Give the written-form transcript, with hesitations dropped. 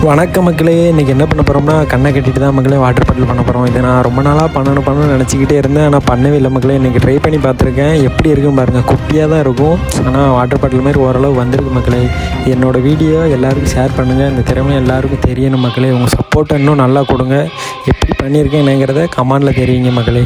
வணக்கம் மக்களே, இன்றைக்கி என்ன பண்ண போகிறோம்னா கண்ணை கட்டிட்டு தான் மக்களே வாட்டர் பாட்டில் பண்ண போகிறோம். இதை நான் ரொம்ப நாளாக பண்ணணும்னு நினச்சிக்கிட்டே இருந்தேன், ஆனால் பண்ணவே இல்லை மக்களே. இன்றைக்கி ட்ரை பண்ணி பார்த்துருக்கேன், எப்படி இருக்குன்னு பாருங்கள். குட்டியாக தான் இருக்கும், ஆனால் வாட்டர் பாட்டில் மாதிரி ஓரளவு வந்திருக்கு மக்களே. என்னோடய வீடியோ எல்லாருக்கும் ஷேர் பண்ணுங்கள், இந்த திறமை எல்லாருக்கும் தெரியணும் மக்களே. உங்கள் சப்போர்ட்டை இன்னும் நல்லா கொடுங்க. எப்படி பண்ணியிருக்கேன் என்னங்கிறத கமெண்டில் தெரியுங்க மக்களே.